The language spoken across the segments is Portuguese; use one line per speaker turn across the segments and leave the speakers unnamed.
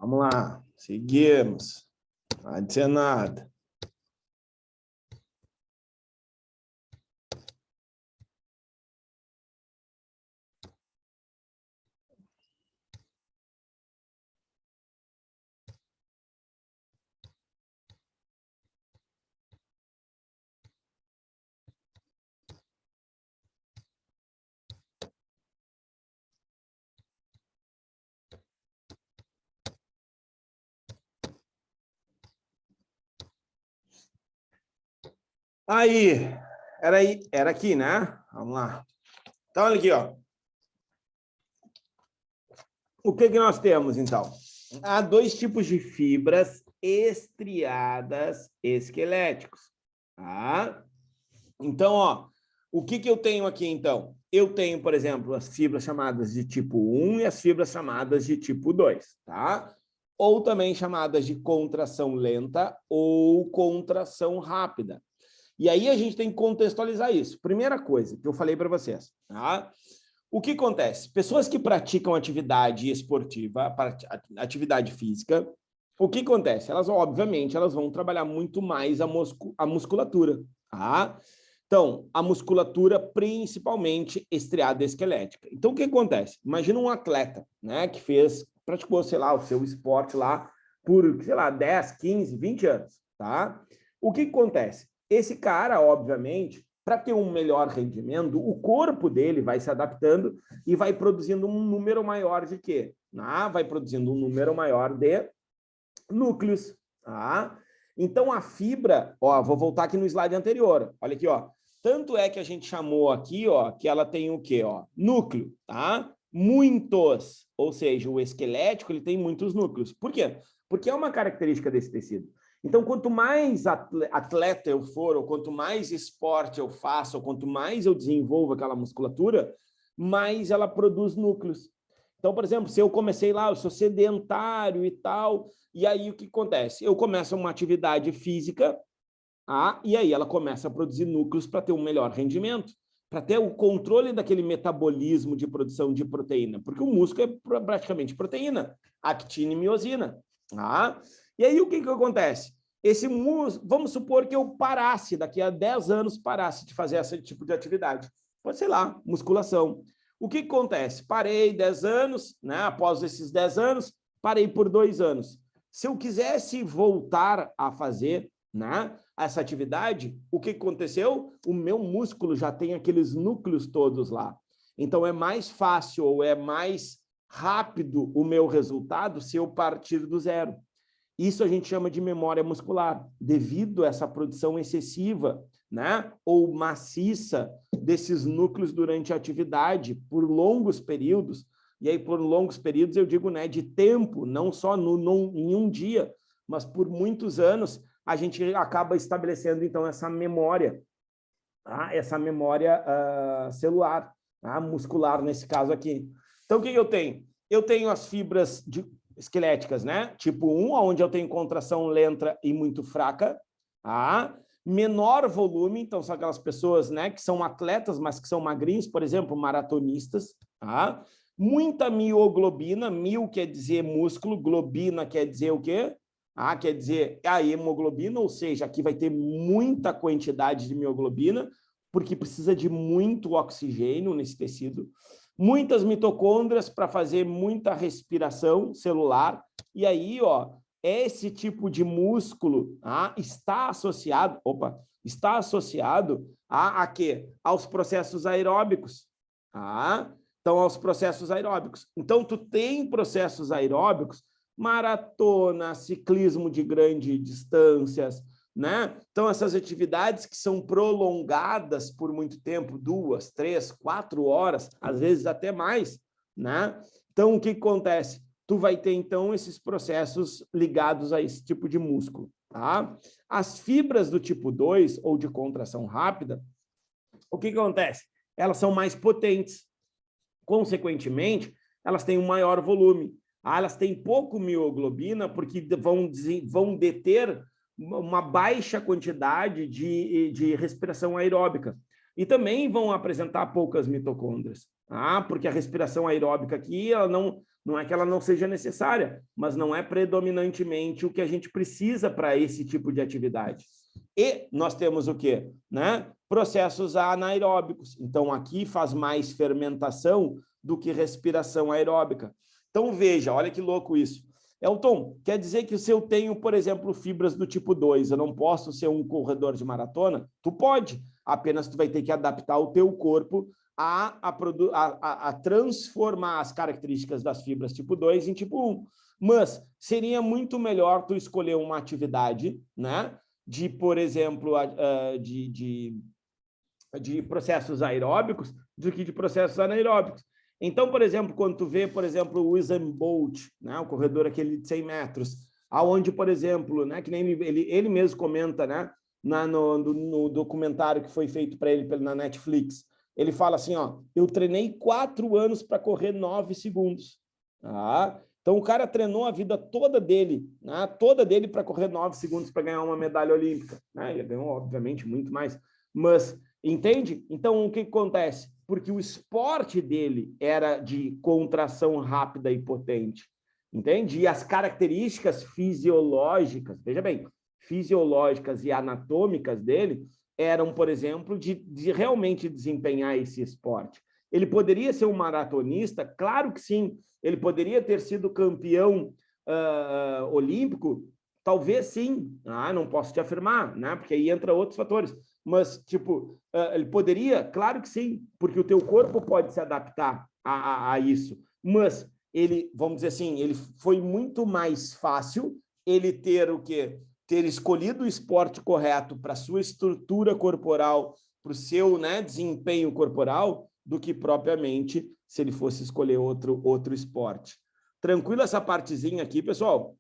Vamos lá, seguimos. Adicionado. Aí, era aqui, né? Vamos lá. Então, olha aqui, ó. O que nós temos, então? Há dois tipos de fibras estriadas esqueléticos, tá? Então, ó, o que eu tenho aqui, então? Eu tenho, por exemplo, as fibras chamadas de tipo 1 e as fibras chamadas de tipo 2, tá? Ou também chamadas de contração lenta ou contração rápida. E aí a gente tem que contextualizar isso. Primeira coisa que eu falei para vocês, tá? O que acontece? Pessoas que praticam atividade esportiva, atividade física, o que acontece? Elas, obviamente, elas vão trabalhar muito mais a musculatura, tá? Então, a musculatura principalmente estriada esquelética. Então, o que acontece? Imagina um atleta, né, que praticou, sei lá, o seu esporte lá por, sei lá, 10, 15, 20 anos, tá? O que acontece? Esse cara, obviamente, para ter um melhor rendimento, o corpo dele vai se adaptando e vai produzindo um número maior de quê? Vai produzindo um número maior de núcleos. Tá? Então, a fibra, ó, vou voltar aqui no slide anterior. Olha aqui, ó. Tanto é que a gente chamou aqui, ó, que ela tem o quê? Ó? Núcleo, tá? Muitos, ou seja, o esquelético ele tem muitos núcleos. Por quê? Porque é uma característica desse tecido. Então, quanto mais atleta eu for, ou quanto mais esporte eu faço, ou quanto mais eu desenvolvo aquela musculatura, mais ela produz núcleos. Então, por exemplo, se eu comecei lá, eu sou sedentário e tal, e aí o que acontece? Eu começo uma atividade física, e aí ela começa a produzir núcleos para ter um melhor rendimento, para ter o controle daquele metabolismo de produção de proteína, porque o músculo é praticamente proteína, actina e miosina. E aí o que acontece? Vamos supor que eu parasse, daqui a 10 anos, parasse de fazer esse tipo de atividade. Pode ser lá, musculação. O que acontece? Parei 10 anos, né? Após esses 10 anos, parei por 2 anos. Se eu quisesse voltar a fazer, né, essa atividade, o que aconteceu? O meu músculo já tem aqueles núcleos todos lá. Então, é mais fácil ou é mais rápido o meu resultado se eu partir do zero. Isso a gente chama de memória muscular, devido a essa produção excessiva, né, ou maciça desses núcleos durante a atividade por longos períodos. E aí, por longos períodos, eu digo, né, de tempo, não só em um dia, mas por muitos anos, a gente acaba estabelecendo, então, essa memória, essa memória celular, muscular, nesse caso aqui. Então, o que eu tenho? Eu tenho as fibras esqueléticas, né? Tipo 1, onde eu tenho contração lenta e muito fraca. Menor volume, então são aquelas pessoas, né, que são atletas, mas que são magrinhos, por exemplo, maratonistas. Muita mioglobina, mil quer dizer músculo, globina quer dizer o quê? Quer dizer a hemoglobina, ou seja, aqui vai ter muita quantidade de mioglobina, porque precisa de muito oxigênio nesse tecido. Muitas mitocôndrias para fazer muita respiração celular. E aí, ó, esse tipo de músculo está associado a quê? Aos processos aeróbicos. Então, aos processos aeróbicos. Então, tu tem processos aeróbicos, maratona, ciclismo de grandes distâncias, né? Então, essas atividades que são prolongadas por muito tempo, 2, 3, 4 horas, às vezes até mais, né? Então, o que acontece? Tu vai ter, então, esses processos ligados a esse tipo de músculo, tá? As fibras do tipo 2, ou de contração rápida, o que acontece? Elas são mais potentes. Consequentemente, elas têm um maior volume. Elas têm pouco mioglobina, porque vão deter uma baixa quantidade de respiração aeróbica. E também vão apresentar poucas mitocôndrias, porque a respiração aeróbica aqui ela Não é que ela não seja necessária, mas não é predominantemente o que a gente precisa para esse tipo de atividade. E nós temos o quê? Né? Processos anaeróbicos. Então, aqui faz mais fermentação do que respiração aeróbica. Então, veja, olha que louco isso. Elton, quer dizer que se eu tenho, por exemplo, fibras do tipo 2, eu não posso ser um corredor de maratona? Tu pode, apenas tu vai ter que adaptar o teu corpo a transformar as características das fibras tipo 2 em tipo 1. Mas seria muito melhor tu escolher uma atividade, né? De, por exemplo, de processos aeróbicos do que de processos anaeróbicos. Então, por exemplo, quando tu vê, por exemplo, o Usain Bolt, né, o corredor aquele de 100 metros, aonde, por exemplo, né, que nem ele mesmo comenta, né, no documentário que foi feito para ele na Netflix, ele fala assim, ó, eu treinei 4 anos para correr 9 segundos. Tá? Então, o cara treinou a vida toda dele, né, para correr 9 segundos para ganhar uma medalha olímpica. Né? Ele ganhou, obviamente, muito mais. Mas, entende? Então, o que acontece? Porque o esporte dele era de contração rápida e potente, entende? E as características fisiológicas, veja bem, fisiológicas e anatômicas dele eram, por exemplo, de realmente desempenhar esse esporte. Ele poderia ser um maratonista? Claro que sim. Ele poderia ter sido campeão olímpico? Talvez sim. Não posso te afirmar, né? Porque aí entra outros fatores. Mas, tipo, ele poderia? Claro que sim, porque o teu corpo pode se adaptar a isso. Mas ele, vamos dizer assim, ele foi muito mais fácil ele ter o quê? Ter escolhido o esporte correto para a sua estrutura corporal, para o seu, né, desempenho corporal, do que propriamente se ele fosse escolher outro esporte. Tranquilo essa partezinha aqui, pessoal?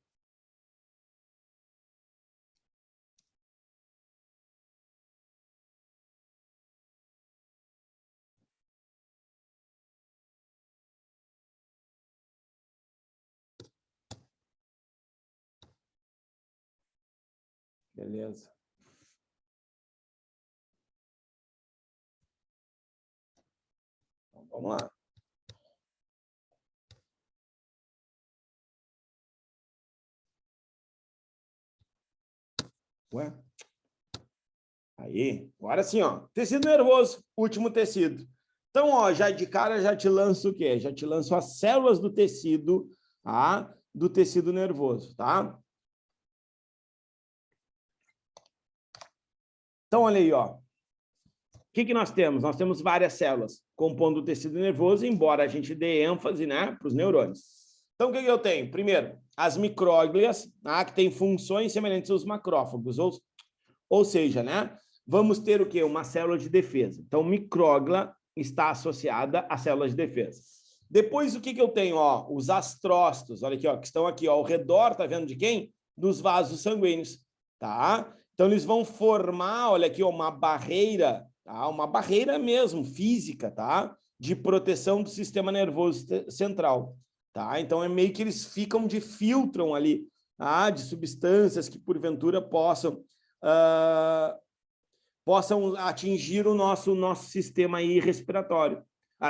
Beleza. Então, vamos lá. Ué? Aí, agora sim, ó. Tecido nervoso, último tecido. Então, ó, já de cara já te lanço o quê? Já te lanço as células do tecido, tá? Do tecido nervoso, tá? Então, olha aí, ó. O que nós temos? Nós temos várias células compondo o tecido nervoso, embora a gente dê ênfase, né, para os neurônios. Então, o que eu tenho? Primeiro, as micróglias, tá? Que têm funções semelhantes aos macrófagos, ou seja, né, vamos ter o quê? Uma célula de defesa. Então, micróglia está associada à célula de defesa. Depois, o que eu tenho? Ó, os astrócitos, olha aqui, ó, que estão aqui ó, ao redor, tá vendo de quem? Dos vasos sanguíneos, tá? Então, eles vão formar, olha aqui, ó, uma barreira, tá? Uma barreira mesmo, física, tá? De proteção do sistema nervoso central, tá? Então, é meio que eles ficam de filtram ali, tá? De substâncias que, porventura, possam atingir o nosso sistema aí respiratório.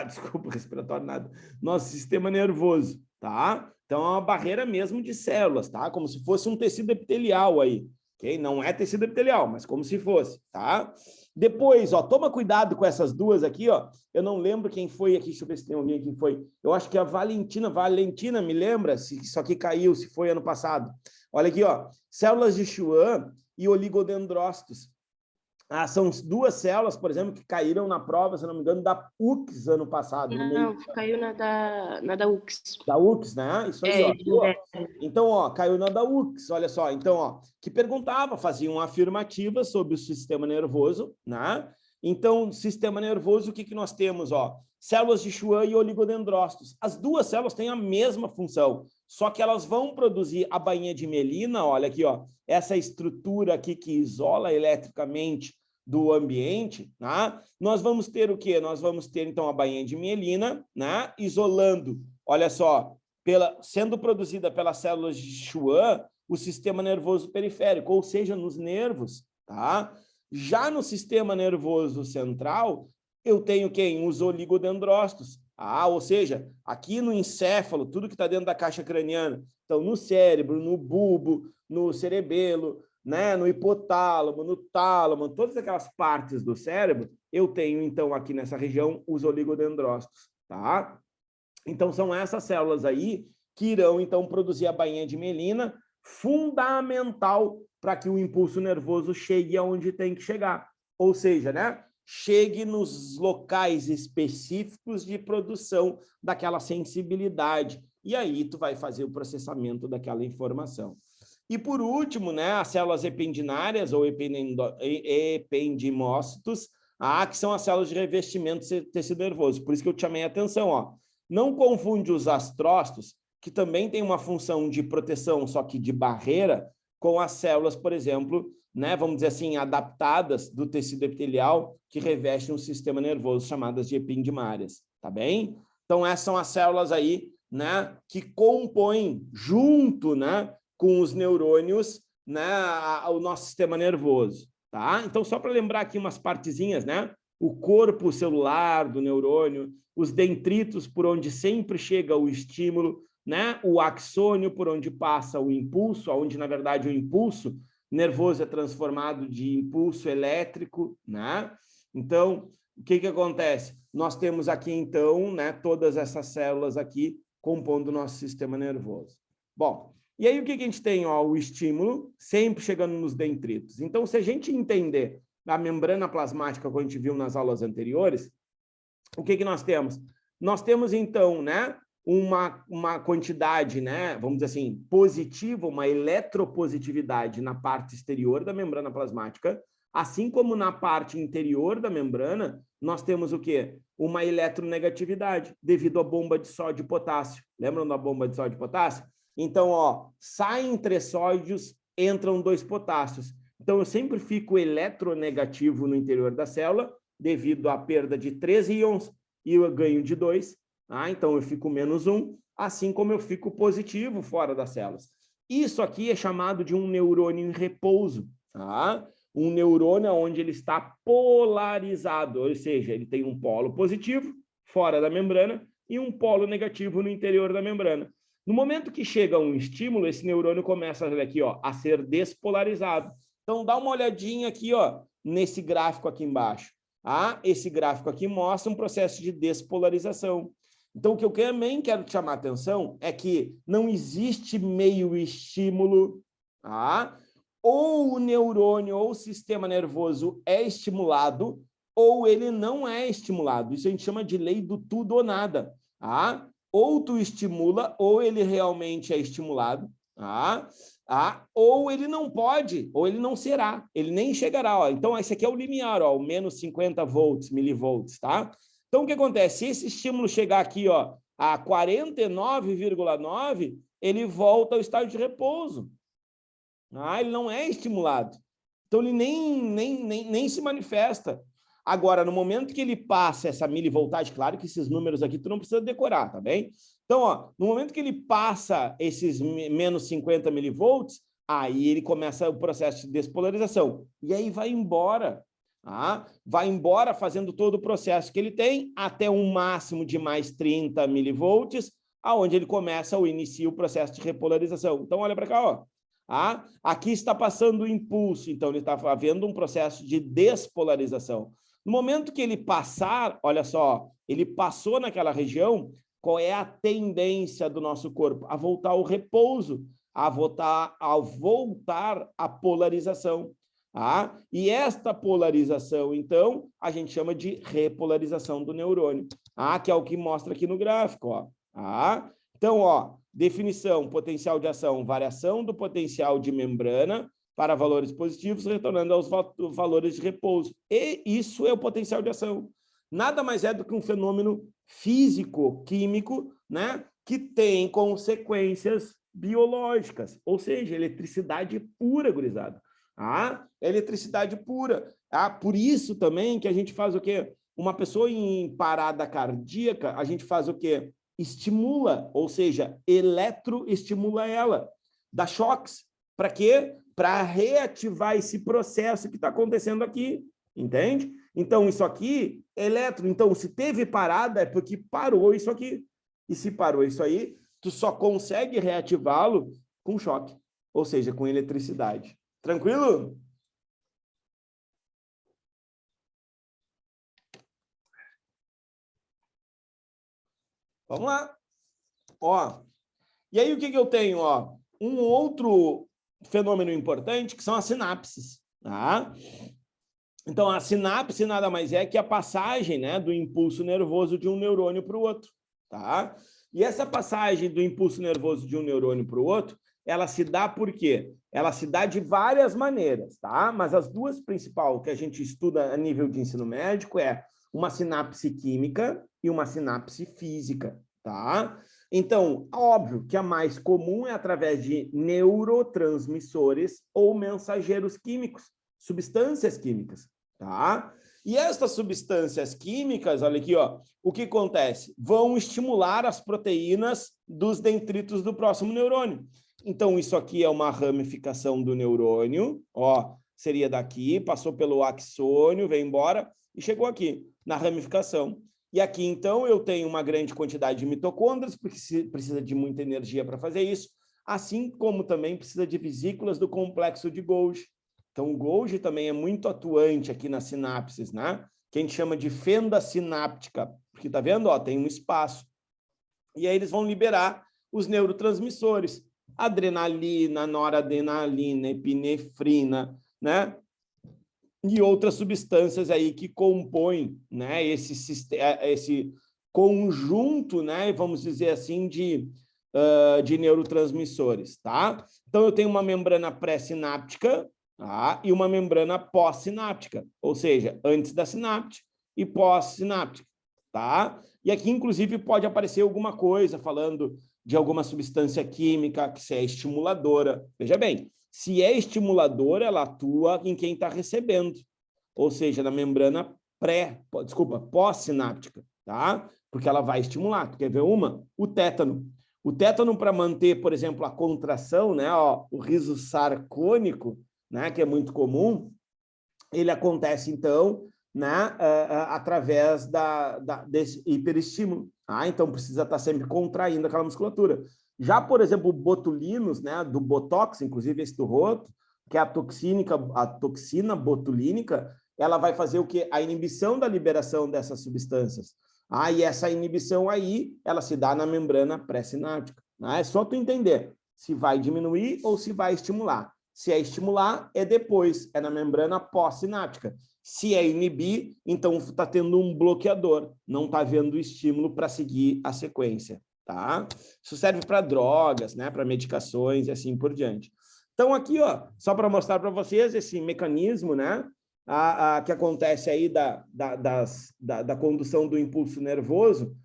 Desculpa, respiratório nada. Nosso sistema nervoso, tá? Então, é uma barreira mesmo de células, tá? Como se fosse um tecido epitelial aí, ok? Não é tecido epitelial, mas como se fosse, tá? Depois, ó, toma cuidado com essas duas aqui, ó. Eu não lembro quem foi aqui, deixa eu ver se tem alguém aqui que foi. Eu acho que a Valentina, me lembra se isso aqui caiu, se foi ano passado. Olha aqui, ó, células de Schwann e oligodendrócitos. São 2 células, por exemplo, que caíram na prova, se não me engano, da UX ano passado.
Não, caiu na da UX.
Da UX, né? Isso aí, ó. Então, ó, caiu na da UX, olha só. Então, ó, que perguntava, faziam afirmativas sobre o sistema nervoso, né? Então, sistema nervoso, o que nós temos, ó? Células de Schwann e oligodendrócitos. As 2 células têm a mesma função, só que elas vão produzir a bainha de mielina, olha aqui, ó, essa estrutura aqui que isola eletricamente do ambiente, né? Nós vamos ter o quê? Nós vamos ter, então, a bainha de mielina, né? Isolando, olha só, sendo produzida pelas células de Schwann, o sistema nervoso periférico, ou seja, nos nervos, tá? Já no sistema nervoso central, eu tenho quem? Os oligodendrócitos, Ou seja, aqui no encéfalo, tudo que está dentro da caixa craniana, então no cérebro, no bulbo, no cerebelo, né, no hipotálamo, no tálamo, todas aquelas partes do cérebro, eu tenho, então, aqui nessa região, os oligodendrócitos, tá? Então, são essas células aí que irão, então, produzir a bainha de mielina, fundamental para que o impulso nervoso chegue aonde tem que chegar. Ou seja, né, chegue nos locais específicos de produção daquela sensibilidade. E aí tu vai fazer o processamento daquela informação. E por último, né, as células ependinárias ou ependimócitos, que são as células de revestimento do tecido nervoso. Por isso que eu te chamei a atenção, ó. Não confunde os astrócitos, que também tem uma função de proteção, só que de barreira, com as células, por exemplo, né, vamos dizer assim, adaptadas do tecido epitelial que revestem o sistema nervoso, chamadas de ependimárias, tá bem? Então, essas são as células aí, né, que compõem junto, né, com os neurônios, né, o nosso sistema nervoso, tá? Então, só para lembrar aqui umas partezinhas, né? O corpo celular do neurônio, os dendritos por onde sempre chega o estímulo, né? O axônio por onde passa o impulso, onde, na verdade, o impulso nervoso é transformado de impulso elétrico, né? Então, o que que acontece? Nós temos aqui, então, né, todas essas células aqui compondo o nosso sistema nervoso. Bom, e aí o que que a gente tem? Ó, o estímulo sempre chegando nos dendritos. Então, se a gente entender a membrana plasmática que a gente viu nas aulas anteriores, o que que nós temos? Nós temos, então, né, uma quantidade, né, vamos dizer assim, positiva, uma eletropositividade na parte exterior da membrana plasmática, assim como na parte interior da membrana, nós temos o quê? Uma eletronegatividade, devido à bomba de sódio e potássio. Lembram da bomba de sódio e potássio? Então, ó, saem 3 sódios, entram 2 potássios. Então, eu sempre fico eletronegativo no interior da célula, devido à perda de 3 íons, e eu ganho de 2. Então, eu fico menos 1, assim como eu fico positivo fora das células. Isso aqui é chamado de um neurônio em repouso. Um neurônio onde ele está polarizado, ou seja, ele tem um polo positivo fora da membrana e um polo negativo no interior da membrana. No momento que chega um estímulo, esse neurônio começa aqui, ó, a ser despolarizado. Então, dá uma olhadinha aqui, ó, nesse gráfico aqui embaixo. Esse gráfico aqui mostra um processo de despolarização. Então, o que eu também quero te chamar a atenção é que não existe meio estímulo, ou o neurônio ou o sistema nervoso é estimulado, ou ele não é estimulado. Isso a gente chama de lei do tudo ou nada. Ou tu estimula, ou ele realmente é estimulado, ou ele não pode, ou ele não será, ele nem chegará. Ó. Então, esse aqui é o limiar, ó, o menos 50 volts, milivolts, tá? Então, o que acontece? Se esse estímulo chegar aqui, ó, a 49,9, ele volta ao estado de repouso. Ele não é estimulado. Então, ele nem se manifesta. Agora, no momento que ele passa essa milivoltagem, claro que esses números aqui tu não precisa decorar, tá bem? Então, ó, no momento que ele passa esses menos 50 milivolts, aí ele começa o processo de despolarização. E aí vai embora. Vai embora fazendo todo o processo que ele tem até um máximo de mais 30 milivolts, aonde ele começa ou inicia o processo de repolarização. Então, olha para cá, ó. Aqui está passando o impulso, então ele está havendo um processo de despolarização. No momento que ele passar, olha só, ele passou naquela região, qual é a tendência do nosso corpo? A voltar ao repouso, a voltar à polarização. E esta polarização, então, a gente chama de repolarização do neurônio, que é o que mostra aqui no gráfico. Ó. Então, ó, definição, potencial de ação, variação do potencial de membrana para valores positivos, retornando aos valores de repouso. E isso é o potencial de ação. Nada mais é do que um fenômeno físico-químico, né, que tem consequências biológicas, ou seja, eletricidade pura, gurizada. Eletricidade pura. Por isso também que a gente faz o quê? Uma pessoa em parada cardíaca, a gente faz o quê? Estimula, ou seja, eletroestimula ela, dá choques. Para quê? Para reativar esse processo que está acontecendo aqui, entende? Então, isso aqui é elétron. Então, se teve parada, é porque parou isso aqui. E se parou isso aí, tu só consegue reativá-lo com choque, ou seja, com eletricidade. Tranquilo? Vamos lá. Ó, e aí o que eu tenho? Ó, um outro fenômeno importante que são as sinapses. Tá? Então, a sinapse nada mais é que a passagem, né, do impulso nervoso de um neurônio para o outro. Tá? E essa passagem do impulso nervoso de um neurônio para o outro, ela se dá por quê? Ela se dá de várias maneiras, tá? Mas as duas principais que a gente estuda a nível de ensino médico é uma sinapse química e uma sinapse física, tá? Então, óbvio que a mais comum é através de neurotransmissores ou mensageiros químicos, substâncias químicas, tá? E estas substâncias químicas, olha aqui, ó, o que acontece? Vão estimular as proteínas dos dendritos do próximo neurônio. Então, isso aqui é uma ramificação do neurônio, ó, seria daqui, passou pelo axônio, veio embora e chegou aqui, na ramificação. E aqui, então, eu tenho uma grande quantidade de mitocôndrias, porque precisa de muita energia para fazer isso, assim como também precisa de vesículas do complexo de Golgi. Então, o Golgi também é muito atuante aqui nas sinapses, né? Que a gente chama de fenda sináptica, porque tá vendo? Ó, tem um espaço. E aí eles vão liberar os neurotransmissores, adrenalina, noradrenalina, epinefrina, né? E outras substâncias aí que compõem, né, esse conjunto, né, vamos dizer assim, de neurotransmissores, tá? Então, eu tenho uma membrana pré-sináptica, tá? E uma membrana pós-sináptica, ou seja, antes da sináptica e pós-sináptica, tá? E aqui, inclusive, pode aparecer alguma coisa falando de alguma substância química que se é estimuladora. Veja bem, se é estimuladora, ela atua em quem está recebendo, ou seja, na membrana pós-sináptica, tá? Porque ela vai estimular. Tu quer ver uma? O tétano. O tétano, para manter, por exemplo, a contração, né? Ó, o riso sarcônico, né? Que é muito comum, ele acontece, então, né? Através desse hiperestímulo. Ah, então precisa estar sempre contraindo aquela musculatura. Já, por exemplo, o botulinos, né? Do botox, inclusive esse do roto, que é a toxina botulínica, ela vai fazer o quê? A inibição da liberação dessas substâncias. Ah, e essa inibição aí, ela se dá na membrana pré-sináptica. Ah, é só tu entender se vai diminuir ou se vai estimular. Se é estimular, é depois, é na membrana pós-sináptica. Se é inibir, então está tendo um bloqueador, não está havendo estímulo para seguir a sequência, tá? Isso serve para drogas, né? Para medicações e assim por diante. Então, aqui, ó, só para mostrar para vocês esse mecanismo, né? Que acontece aí da condução do impulso nervoso,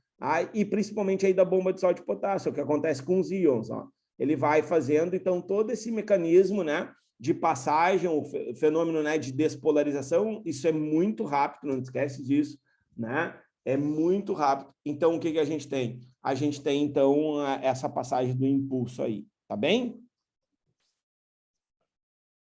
e principalmente aí da bomba de sódio e potássio, que acontece com os íons, ó. Ele vai fazendo, então, todo esse mecanismo, né, de passagem, o fenômeno, né, de despolarização, isso é muito rápido, não esquece disso, né? É muito rápido. Então, o que a gente tem? A gente tem, então, essa passagem do impulso aí, tá bem?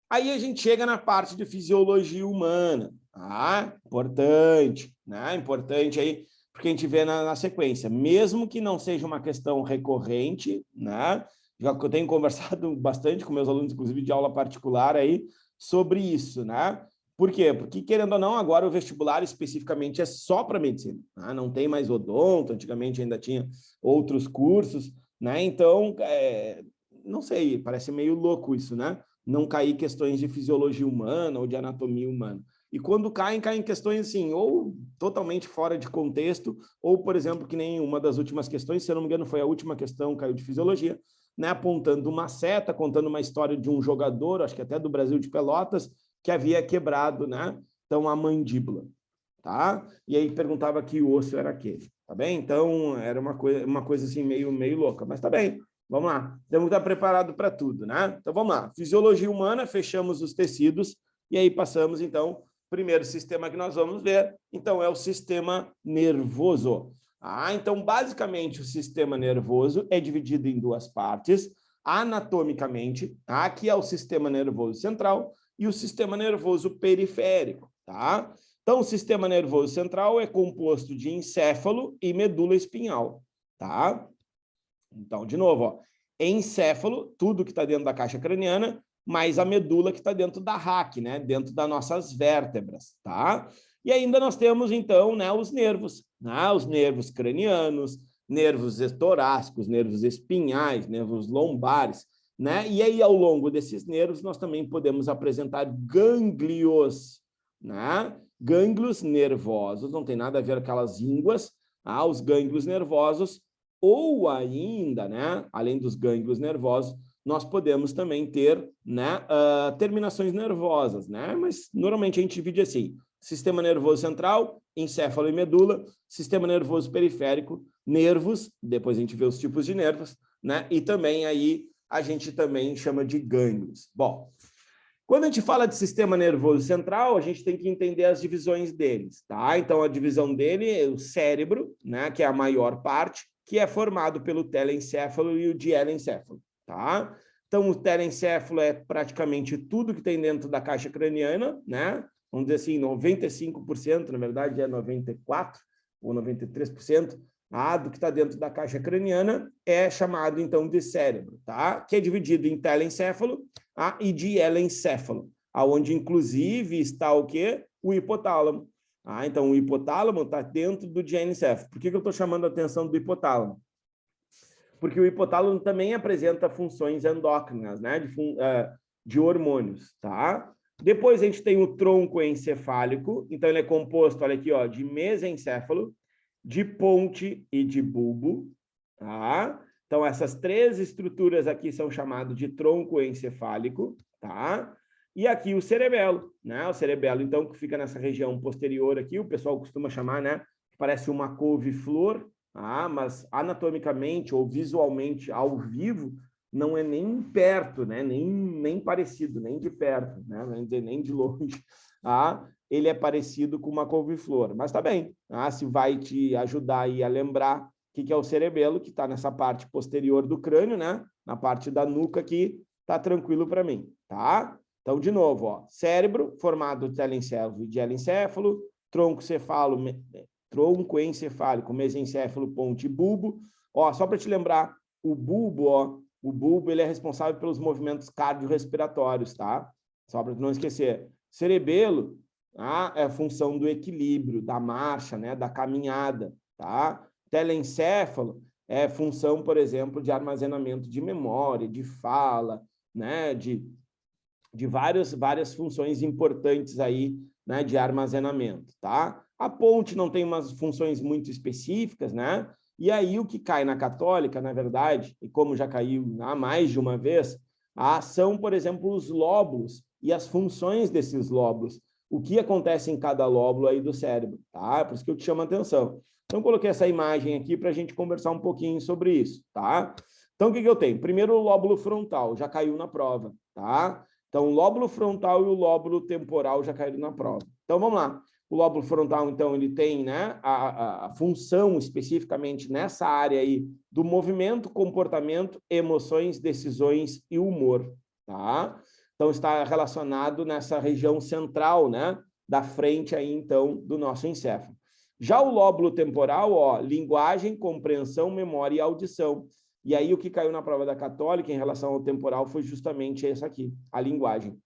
Aí a gente chega na parte de fisiologia humana, tá? Importante, né? Importante aí, porque a gente vê na sequência, mesmo que não seja uma questão recorrente, né? Já que eu tenho conversado bastante com meus alunos, inclusive de aula particular aí, sobre isso, né? Por quê? Porque, querendo ou não, agora o vestibular especificamente é só para medicina, né? Não tem mais odonto, antigamente ainda tinha outros cursos, né? Então, não sei, parece meio louco isso, né? Não cair questões de fisiologia humana ou de anatomia humana. E quando caem questões assim, ou totalmente fora de contexto, ou, por exemplo, que nem uma das últimas questões, se eu não me engano, foi a última questão, caiu de fisiologia, né, apontando uma seta, contando uma história de um jogador, acho que até do Brasil de Pelotas, que havia quebrado, né, então, a mandíbula, tá? E aí perguntava que osso era aquele, tá bem? Então, era uma coisa assim meio louca, mas tá bem. Vamos lá, temos que estar preparado para tudo, né? Então, vamos lá. Fisiologia humana, fechamos os tecidos, e aí passamos, então, primeiro sistema que nós vamos ver, então, é o sistema nervoso. Então, basicamente, o sistema nervoso é dividido em duas partes, anatomicamente, que é o sistema nervoso central e o sistema nervoso periférico, tá? Então, o sistema nervoso central é composto de encéfalo e medula espinhal, tá? Então, de novo, ó, encéfalo, tudo que está dentro da caixa craniana, mais a medula que está dentro da raque, né? Dentro das nossas vértebras, tá? E ainda nós temos, então, né, os nervos, né? Os nervos cranianos, nervos torácicos, nervos espinhais, nervos lombares, né? E aí, ao longo desses nervos, nós também podemos apresentar gânglios, né? Gânglios nervosos, não tem nada a ver com aquelas ínguas, os gânglios nervosos, ou ainda, né, além dos gânglios nervosos, nós podemos também ter, né, terminações nervosas, né? Mas normalmente a gente divide assim: sistema nervoso central, encéfalo e medula, sistema nervoso periférico, nervos, depois a gente vê os tipos de nervos, né? E também aí a gente também chama de gânglios. Bom, quando a gente fala de sistema nervoso central, a gente tem que entender as divisões deles, tá? Então, a divisão dele é o cérebro, né, que é a maior parte, que é formado pelo telencéfalo e o dielencéfalo, tá? Então, o telencéfalo é praticamente tudo que tem dentro da caixa craniana, né? Vamos dizer assim, 95%, na verdade é 94% ou 93%, do que está dentro da caixa craniana é chamado, então, de cérebro, tá? Que é dividido em telencéfalo e dielencéfalo, onde, inclusive, está o quê? O hipotálamo. Então, o hipotálamo está dentro do diencéfalo. Por que eu estou chamando a atenção do hipotálamo? Porque o hipotálamo também apresenta funções endócrinas, né? De hormônios, tá? Depois a gente tem o tronco encefálico, então ele é composto, olha aqui, ó, de mesencéfalo, de ponte e de bulbo, tá? Então, essas três estruturas aqui são chamadas de tronco encefálico, tá? E aqui o cerebelo, né? O cerebelo, então, que fica nessa região posterior aqui, o pessoal costuma chamar, né? Parece uma couve-flor, mas anatomicamente ou visualmente, ao vivo, não é nem perto, né? Nem parecido, nem de perto, né? Nem de longe, ele é parecido com uma couve-flor, mas tá bem, se vai te ajudar aí a lembrar o que é o cerebelo, que está nessa parte posterior do crânio, né? Na parte da nuca aqui, tá tranquilo para mim, tá? Então, de novo, ó, cérebro formado de telencéfalo e dielencéfalo, tronco encefálico, mesencéfalo, ponte e bulbo. Ó, só para te lembrar, o bulbo, ele é responsável pelos movimentos cardiorrespiratórios, tá? Só para não esquecer. Cerebelo é a função do equilíbrio, da marcha, né, da caminhada, tá? Telencéfalo é função, por exemplo, de armazenamento de memória, de fala, né, de várias funções importantes aí, né, de armazenamento, tá? A ponte não tem umas funções muito específicas, né? E aí o que cai na católica, na verdade, e como já caiu mais de uma vez, são, por exemplo, os lóbulos e as funções desses lóbulos. O que acontece em cada lóbulo aí do cérebro, tá? Por isso que eu te chamo a atenção. Então, coloquei essa imagem aqui para a gente conversar um pouquinho sobre isso, tá? Então, o que eu tenho? Primeiro, o lóbulo frontal, já caiu na prova, tá? Então, o lóbulo frontal e o lóbulo temporal já caíram na prova. Então, vamos lá. O lóbulo frontal, então, ele tem, né, a função especificamente nessa área aí do movimento, comportamento, emoções, decisões e humor, tá? Então, está relacionado nessa região central, né, da frente aí, então, do nosso encéfalo. Já o lóbulo temporal, ó, linguagem, compreensão, memória e audição. E aí, o que caiu na prova da católica em relação ao temporal foi justamente essa aqui, a linguagem.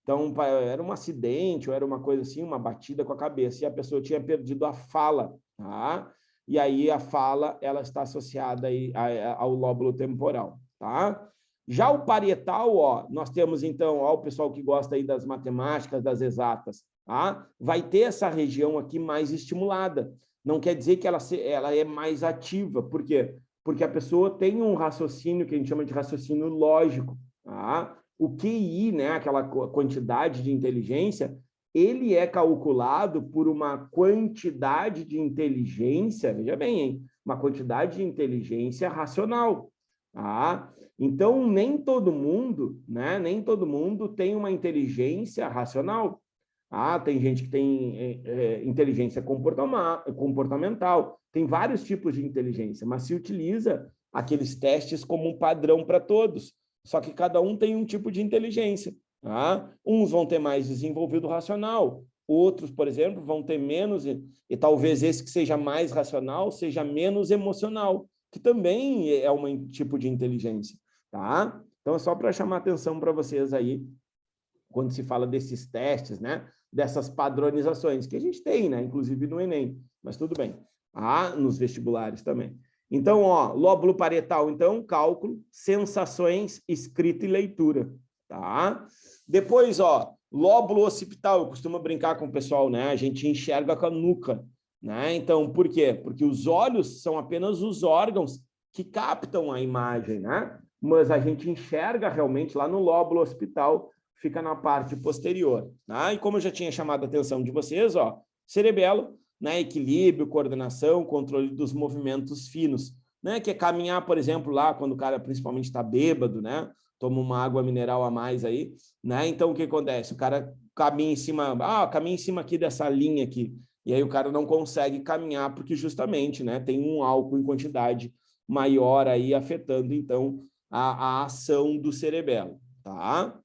Então, era um acidente, ou era uma coisa assim, uma batida com a cabeça, e a pessoa tinha perdido a fala, tá? E aí, a fala, ela está associada aí ao lóbulo temporal, tá? Já o parietal, ó, nós temos, então, ó, o pessoal que gosta aí das matemáticas, das exatas, tá? Vai ter essa região aqui mais estimulada. Não quer dizer que ela é mais ativa. Por quê? Porque a pessoa tem um raciocínio que a gente chama de raciocínio lógico, tá? O QI, né, aquela quantidade de inteligência, ele é calculado por uma quantidade de inteligência, veja bem, hein? Uma quantidade de inteligência racional, tá? Então, nem todo mundo, né, tem uma inteligência racional. Tem gente que tem inteligência comportamental, tem vários tipos de inteligência, mas se utiliza aqueles testes como um padrão para todos. Só que cada um tem um tipo de inteligência. Uns vão ter mais desenvolvido racional, Outros, por exemplo, vão ter menos, e talvez esse que seja mais racional, seja menos emocional, que também é um tipo de inteligência, tá? Então, é só para chamar atenção para vocês aí, quando se fala desses testes, né? Dessas padronizações, que a gente tem, né? Inclusive no Enem, mas tudo bem. Nos vestibulares também. Então, ó, lóbulo parietal, então, cálculo, sensações, escrita e leitura, tá? Depois, ó, lóbulo occipital, eu costumo brincar com o pessoal, né? A gente enxerga com a nuca, né? Então, por quê? Porque os olhos são apenas os órgãos que captam a imagem, né? Mas a gente enxerga realmente lá no lóbulo occipital, fica na parte posterior, tá? E como eu já tinha chamado a atenção de vocês, ó, cerebelo, né? Equilíbrio, coordenação, controle dos movimentos finos, né? Que é caminhar, por exemplo, lá quando o cara principalmente está bêbado, né? Toma uma água mineral a mais aí, né? Então o que acontece? O cara caminha em cima aqui dessa linha aqui, e aí o cara não consegue caminhar porque justamente, né? Tem um álcool em quantidade maior aí afetando então a ação do cerebelo, tá?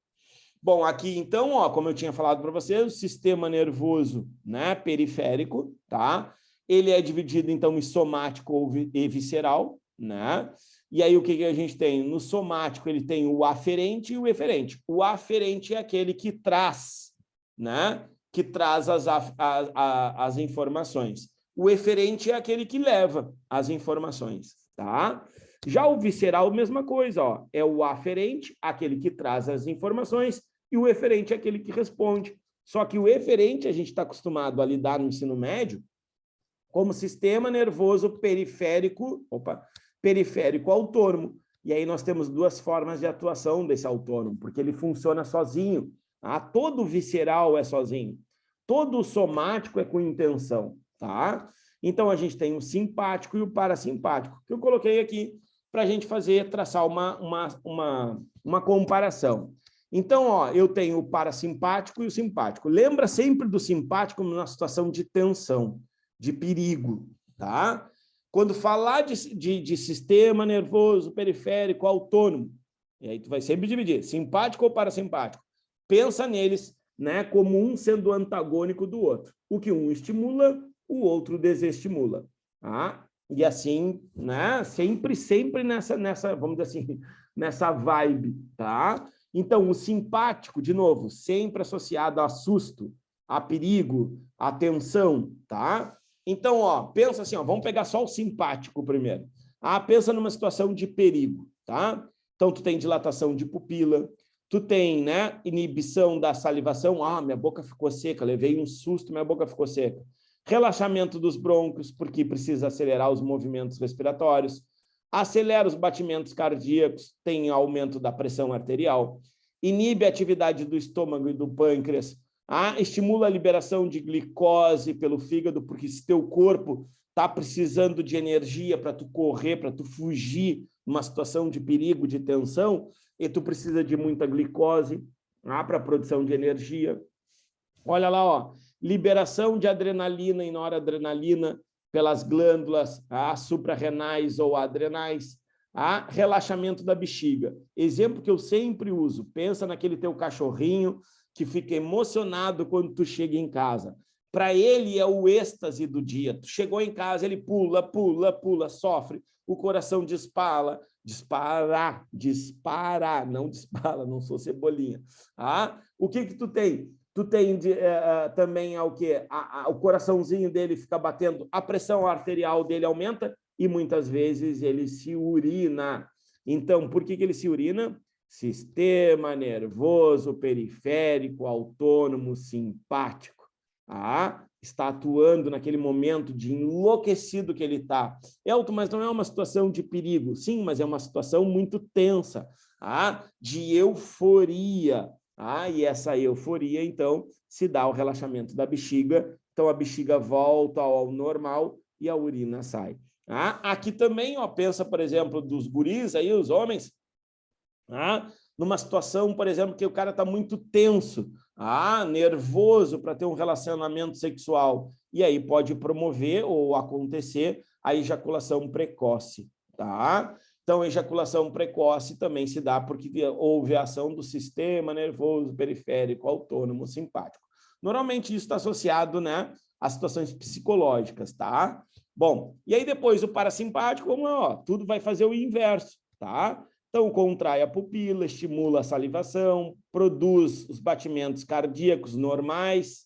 Bom, aqui então, ó, como eu tinha falado para vocês, o sistema nervoso, né, periférico, tá? Ele é dividido então em somático e visceral, né? E aí o que a gente tem? No somático ele tem o aferente e o eferente. O aferente é aquele que traz, né? Que traz as informações. O eferente é aquele que leva as informações, tá? Já o visceral, mesma coisa, ó, é o aferente, aquele que traz as informações, e o eferente é aquele que responde. Só que o eferente a gente está acostumado a lidar no ensino médio como sistema nervoso periférico autônomo. E aí nós temos duas formas de atuação desse autônomo, porque ele funciona sozinho. Todo visceral é sozinho. Todo somático é com intenção, tá? Então, a gente tem o simpático e o parasimpático, que eu coloquei aqui para a gente traçar uma comparação. Então, ó, eu tenho o parasimpático e o simpático. Lembra sempre do simpático numa situação de tensão, de perigo, tá? Quando falar de sistema nervoso periférico autônomo, e aí tu vai sempre dividir, simpático ou parasimpático, pensa neles, né, como um sendo antagônico do outro. O que um estimula, o outro desestimula, tá? E assim, né, sempre nessa, vamos dizer assim, nessa vibe, tá? Então, o simpático, de novo, sempre associado a susto, a perigo, a tensão, tá? Então, ó, pensa assim, ó, vamos pegar só o simpático primeiro. Pensa numa situação de perigo, tá? Então, tu tem dilatação de pupila, tu tem, né, inibição da salivação, minha boca ficou seca, levei um susto, minha boca ficou seca. Relaxamento dos brônquios, porque precisa acelerar os movimentos respiratórios, acelera os batimentos cardíacos, tem aumento da pressão arterial, inibe a atividade do estômago e do pâncreas, estimula a liberação de glicose pelo fígado, porque se teu corpo está precisando de energia para tu correr, para tu fugir numa situação de perigo, de tensão, e tu precisa de muita glicose para a produção de energia. Olha lá, ó, liberação de adrenalina e noradrenalina pelas glândulas suprarrenais ou adrenais, relaxamento da bexiga. Exemplo que eu sempre uso, pensa naquele teu cachorrinho que fica emocionado quando tu chega em casa. Para ele é o êxtase do dia. Tu chegou em casa, ele pula, pula, pula, sofre, o coração dispara, não dispara, não sou cebolinha. O que tu tem? Tu tem também o quê? O coraçãozinho dele fica batendo, a pressão arterial dele aumenta e muitas vezes ele se urina. Então, por que ele se urina? Sistema nervoso periférico autônomo simpático. Está atuando naquele momento de enlouquecido que ele está. Elton, mas não é uma situação de perigo. Sim, mas é uma situação muito tensa, de euforia. E essa euforia, então, se dá o relaxamento da bexiga. Então, a bexiga volta ao normal e a urina sai. Aqui também, ó, pensa, por exemplo, dos guris, aí, os homens, numa situação, por exemplo, que o cara está muito tenso, nervoso para ter um relacionamento sexual, e aí pode promover ou acontecer a ejaculação precoce, tá? Então, a ejaculação precoce também se dá porque houve a ação do sistema nervoso periférico autônomo simpático. Normalmente isso está associado, né, a situações psicológicas, tá? Bom, e aí depois o parasimpático, ó, tudo vai fazer o inverso, tá? Então, contrai a pupila, estimula a salivação, produz os batimentos cardíacos normais,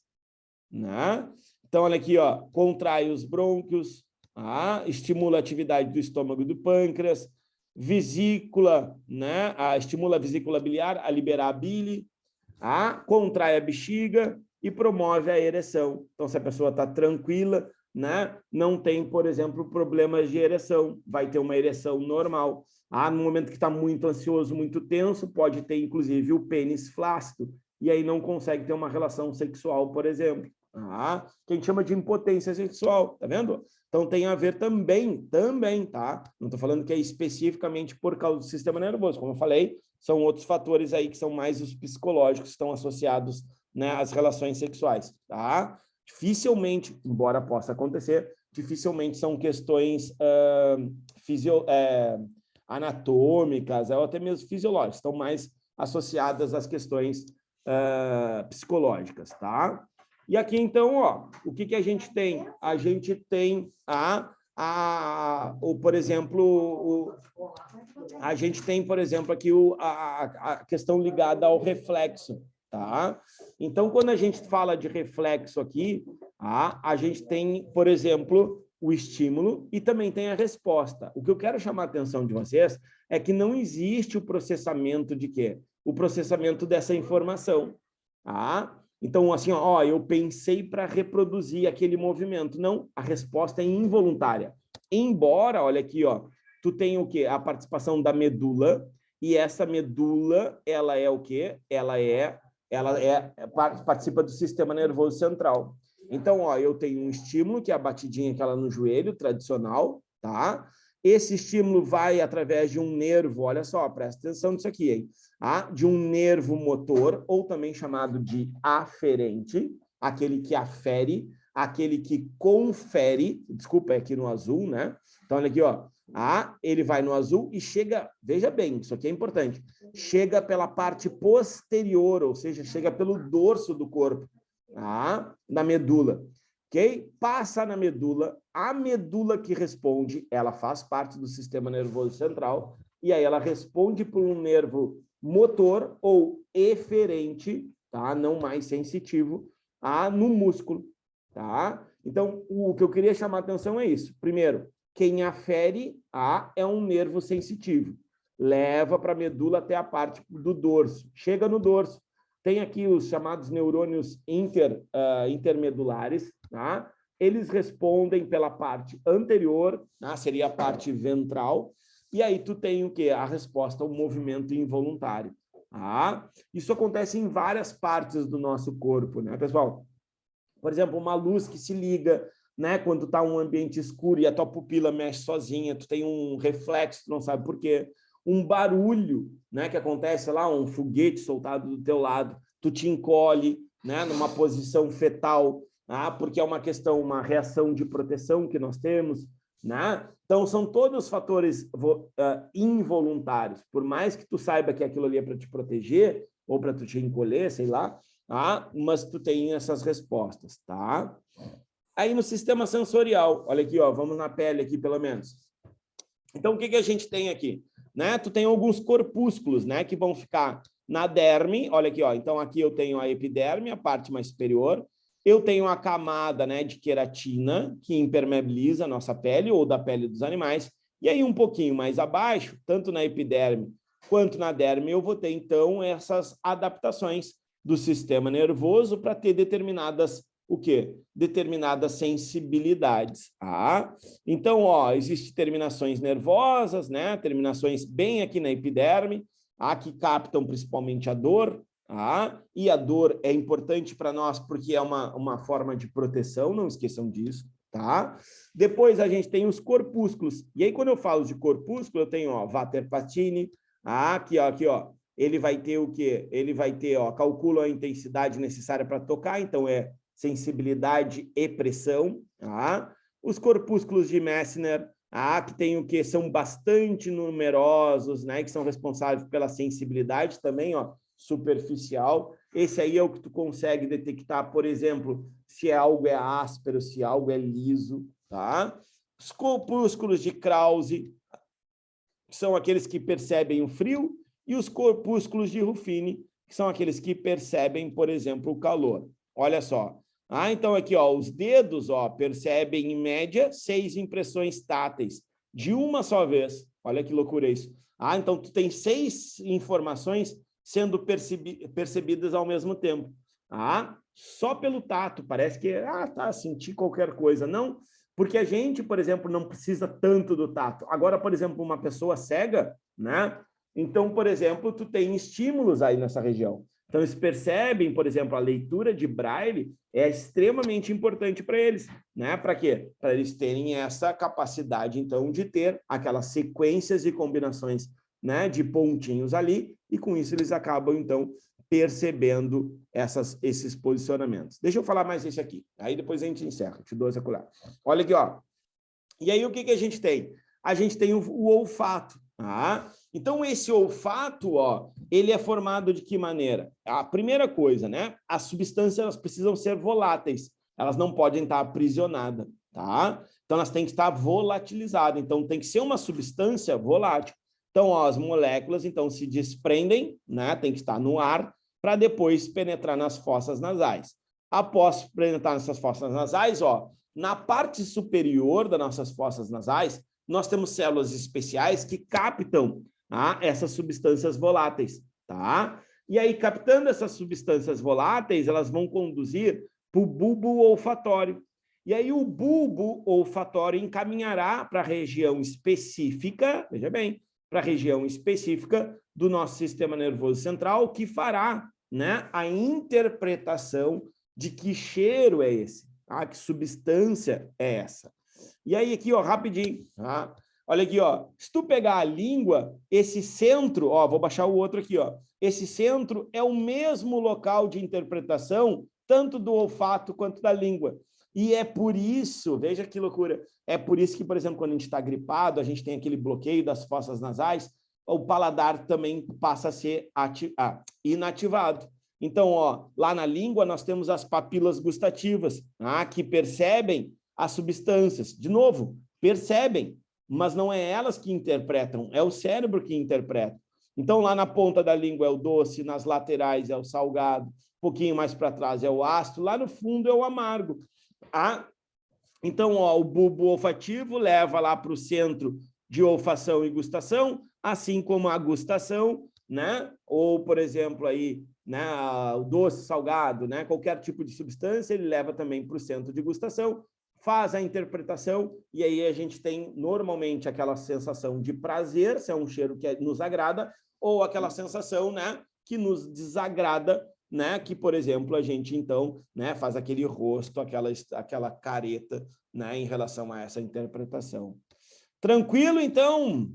né? Então, olha aqui, ó, contrai os brônquios, tá? Estimula a atividade do estômago e do pâncreas, vesícula, né? Estimula a vesícula biliar a liberar a bile, contrai a bexiga e promove a ereção. Então, se a pessoa está tranquila, né, não tem, por exemplo, problemas de ereção, vai ter uma ereção normal. No momento que está muito ansioso, muito tenso, pode ter, inclusive, o pênis flácido, e aí não consegue ter uma relação sexual, por exemplo. Que a gente chama de impotência sexual, tá vendo? Então, tem a ver também, tá? Não estou falando que é especificamente por causa do sistema nervoso, como eu falei, são outros fatores aí que são mais os psicológicos, que estão associados, né, às relações sexuais, tá? Dificilmente, embora possa acontecer, dificilmente são questões anatômicas ou até mesmo fisiológicas, estão mais associadas às questões psicológicas, tá? E aqui, então, ó, o que a gente tem? A gente tem por exemplo, a gente tem, por exemplo, aqui a questão ligada ao reflexo, tá? Então, quando a gente fala de reflexo aqui, a gente tem, por exemplo, o estímulo e também tem a resposta. O que eu quero chamar a atenção de vocês é que não existe o processamento de quê? O processamento dessa informação, tá? Então, assim, ó, eu pensei para reproduzir aquele movimento. Não, a resposta é involuntária. Embora, olha aqui, ó, tu tem o quê? A participação da medula, e essa medula, ela é o quê? Ela participa do sistema nervoso central. Então, ó, eu tenho um estímulo, que é a batidinha aquela no joelho, tradicional, tá? Esse estímulo vai através de um nervo, olha só, presta atenção nisso aqui, hein? De um nervo motor, ou também chamado de aferente, aquele que afere, aquele que confere, desculpa, é aqui no azul, né? Então, olha aqui, ó, ele vai no azul e chega, veja bem, isso aqui é importante, chega pela parte posterior, ou seja, chega pelo dorso do corpo, na medula, ok? Passa na medula, a medula que responde, ela faz parte do sistema nervoso central, e aí ela responde por um nervo motor ou eferente, tá? Não mais sensitivo, no músculo, tá? Então, o que eu queria chamar a atenção é isso. Primeiro, quem afere é um nervo sensitivo. Leva para a medula até a parte do dorso. Chega no dorso. Tem aqui os chamados neurônios intermedulares, tá? Eles respondem pela parte anterior, seria a parte ventral, e aí tu tem o quê? A resposta ao movimento involuntário. Isso acontece em várias partes do nosso corpo, né, pessoal? Por exemplo, uma luz que se liga, né, quando tu tá em um ambiente escuro e a tua pupila mexe sozinha, tu tem um reflexo, tu não sabe por quê. Um barulho, né, que acontece lá, um foguete soltado do teu lado, tu te encolhe, né, numa posição fetal, porque é uma questão, uma reação de proteção que nós temos, né? Então, são todos fatores involuntários. Por mais que tu saiba que aquilo ali é para te proteger ou para tu te encolher, sei lá, mas tu tem essas respostas, tá? Aí no sistema sensorial, olha aqui, ó, vamos na pele aqui pelo menos. Então, o que a gente tem aqui? Né? Tu tem alguns corpúsculos, né, que vão ficar na derme, olha aqui, ó, então aqui eu tenho a epiderme, a parte mais superior, eu tenho a camada, né, de queratina, que impermeabiliza a nossa pele ou da pele dos animais, e aí um pouquinho mais abaixo, tanto na epiderme quanto na derme, eu vou ter, então, essas adaptações do sistema nervoso para ter determinadas, o quê? Determinadas sensibilidades. Então, ó, existem terminações nervosas, né? Terminações bem aqui na epiderme, que captam principalmente a dor, e a dor é importante para nós porque é uma forma de proteção, não esqueçam disso, tá? Depois a gente tem os corpúsculos, e aí quando eu falo de corpúsculo, eu tenho, ó, Vater Pacini, aqui, ó, ele vai ter o quê? Ele vai ter, ó, calcula a intensidade necessária para tocar, então é sensibilidade e pressão, Os corpúsculos de Messner, que tem o que são bastante numerosos, né, que são responsáveis pela sensibilidade também, ó, superficial. Esse aí é o que tu consegue detectar, por exemplo, se algo é áspero, se algo é liso, tá? Os corpúsculos de Krause são aqueles que percebem o frio, e os corpúsculos de Ruffini, que são aqueles que percebem, por exemplo, o calor. Olha só. Então aqui, ó, os dedos, ó, percebem em média 6 impressões táteis de uma só vez. Olha que loucura isso. Então tu tem 6 informações sendo percebidas ao mesmo tempo. Só pelo tato, parece que senti qualquer coisa. Não, porque a gente, por exemplo, não precisa tanto do tato. Agora, por exemplo, uma pessoa cega, né? Então, por exemplo, tu tem estímulos aí nessa região. Então, eles percebem, por exemplo, a leitura de Braille é extremamente importante para eles, né? Para quê? Para eles terem essa capacidade, então, de ter aquelas sequências e combinações, né, de pontinhos ali, e com isso eles acabam, então, percebendo esses posicionamentos. Deixa eu falar mais isso aqui, aí depois a gente encerra, te dou essa colher. Olha aqui, ó. E aí, o que a gente tem? A gente tem o olfato, Então, esse olfato, ó, ele é formado de que maneira? A primeira coisa, né? As substâncias, elas precisam ser voláteis. Elas não podem estar aprisionadas, tá? Então, elas têm que estar volatilizadas. Então, tem que ser uma substância volátil. Então, ó, as moléculas, então, se desprendem, né? Tem que estar no ar para depois penetrar nas fossas nasais. Após penetrar nessas fossas nasais, ó, na parte superior das nossas fossas nasais, nós temos células especiais que captam essas substâncias voláteis, tá? E aí, captando essas substâncias voláteis, elas vão conduzir para o bulbo olfatório. E aí, o bulbo olfatório encaminhará para a região específica, veja bem, para a região específica do nosso sistema nervoso central, que fará, né, a interpretação de que cheiro é esse, que substância é essa. E aí, aqui, ó, rapidinho, olha aqui, ó, se tu pegar a língua, esse centro, ó, vou baixar o outro aqui, ó, esse centro é o mesmo local de interpretação, tanto do olfato quanto da língua. E é por isso, veja que loucura, é por isso que, por exemplo, quando a gente está gripado, a gente tem aquele bloqueio das fossas nasais, o paladar também passa a ser inativado. Então, ó, lá na língua nós temos as papilas gustativas, que percebem as substâncias. De novo, percebem, mas não é elas que interpretam, é o cérebro que interpreta. Então, lá na ponta da língua é o doce, nas laterais é o salgado, um pouquinho mais para trás é o ácido, lá no fundo é o amargo. Então, ó, o bulbo olfativo leva lá para o centro de olfação e gustação, assim como a gustação, né? Ou, por exemplo, aí, né, o doce, salgado, né? Qualquer tipo de substância, ele leva também para o centro de gustação, faz a interpretação, e aí a gente tem normalmente aquela sensação de prazer, se é um cheiro que nos agrada, ou aquela sensação, né, que nos desagrada, né, que, por exemplo, a gente, então, né, faz aquele rosto, aquela careta, né, em relação a essa interpretação. Tranquilo, então?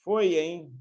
Foi, hein?